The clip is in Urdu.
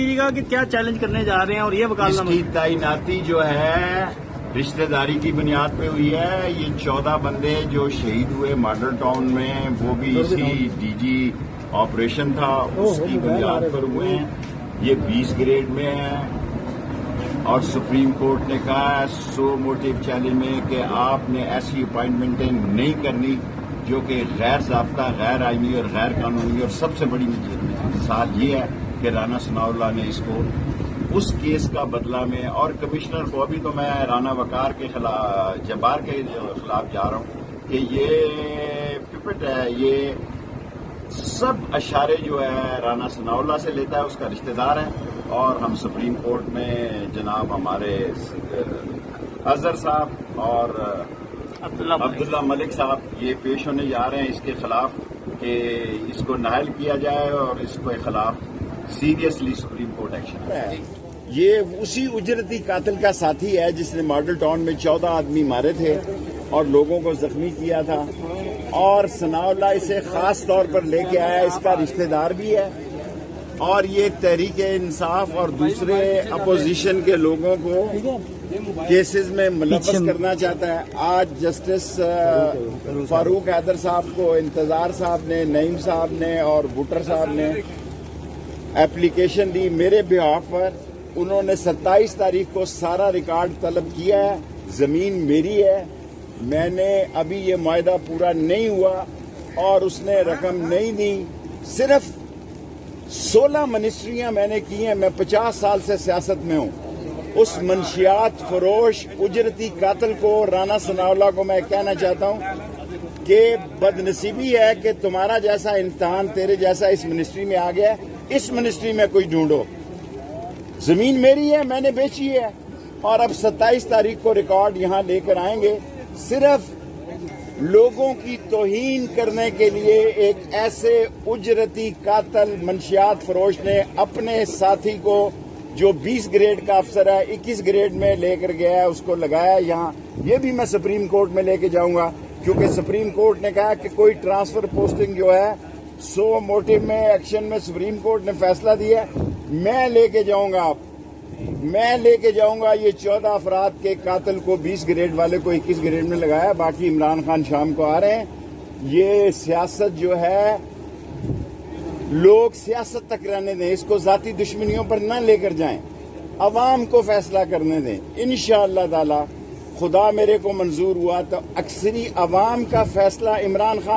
دیجیے گا کہ کیا چیلنج کرنے جا رہے ہیں اور یہ اس وکالت کی تعیناتی جو ہے رشتہ داری کی بنیاد پہ ہوئی ہے. یہ 14 بندے جو شہید ہوئے ماڈل ٹاؤن میں وہ بھی اسی ڈی جی آپریشن تھا اس کی بنیاد پر ہوئے ہیں. یہ 20 گریڈ میں ہیں اور سپریم کورٹ نے کہا ہے 100 موٹیو چیلنج میں کہ آپ نے ایسی اپائنٹمنٹیں نہیں کرنی جو کہ غیر ضابطہ غیر آئینی اور غیر قانونی. اور سب سے بڑی مثال یہ ہے کہ رانا ثناء اللہ نے اس کو اس کیس کا بدلہ میں اور کمشنر کو ابھی تو میں رانا وقار کے خلاف جبار کے خلاف جا رہا ہوں کہ یہ پپٹ ہے. یہ سب اشارے جو ہے رانا ثناء اللہ سے لیتا ہے, اس کا رشتہ دار ہے. اور ہم سپریم کورٹ میں جناب ہمارے اظہر صاحب اور عبداللہ ملک صاحب یہ پیش ہونے جا رہے ہیں اس کے خلاف کہ اس کو نااہل کیا جائے اور اس کے خلاف سیریسلی سپریم کورٹ ایکشن ہے. یہ اسی اجرتی قاتل کا ساتھی ہے جس نے ماڈل ٹاؤن میں 14 آدمی مارے تھے اور لوگوں کو زخمی کیا تھا. اور ثناء اللہ اسے خاص طور پر لے کے آیا, اس کا رشتہ دار بھی ہے. اور یہ تحریک انصاف اور دوسرے اپوزیشن کے لوگوں کو کیسز میں ملوث کرنا چاہتا ہے. آج جسٹس فاروق حیدر صاحب کو انتظار صاحب نے, نعیم صاحب نے اور بھٹر صاحب نے اپلیکیشن دی میرے بہاف پر. انہوں نے 27 تاریخ کو سارا ریکارڈ طلب کیا ہے. زمین میری ہے, میں نے ابھی یہ معاہدہ پورا نہیں ہوا اور اس نے رقم نہیں دی. صرف 16 منسٹریاں میں نے کی ہیں. میں 50 سال سے سیاست میں ہوں. اس منشیات فروش اجرتی قاتل کو رانا ثناء اللہ کو میں کہنا چاہتا ہوں کہ بد نصیبی ہے کہ تمہارا جیسا امتحان تیرے جیسا اس منسٹری میں آ گیا. اس منسٹری میں کوئی ڈھونڈو. زمین میری ہے, میں نے بیچی ہے. اور اب 27 تاریخ کو ریکارڈ یہاں لے کر آئیں گے. صرف لوگوں کی توہین کرنے کے لیے ایک ایسے اجرتی قاتل منشیات فروش نے اپنے ساتھی کو جو 20 گریڈ کا افسر ہے 21 گریڈ میں لے کر گیا ہے, اس کو لگایا یہاں. یہ بھی میں سپریم کورٹ میں لے کے جاؤں گا کیونکہ سپریم کورٹ نے کہا کہ کوئی ٹرانسفر پوسٹنگ جو ہے 100 موٹیو میں ایکشن میں سپریم کورٹ نے فیصلہ دیا. میں لے کے جاؤں گا, میں لے کے جاؤں گا یہ 14 افراد کے قاتل کو 20 گریڈ والے کو 21 گریڈ میں لگایا. باقی عمران خان شام کو آ رہے ہیں. یہ سیاست جو ہے لوگ سیاست تک رہنے دیں, اس کو ذاتی دشمنیوں پر نہ لے کر جائیں. عوام کو فیصلہ کرنے دیں. انشاءاللہ تعالی خدا میرے کو منظور ہوا تو اکثری عوام کا فیصلہ عمران خان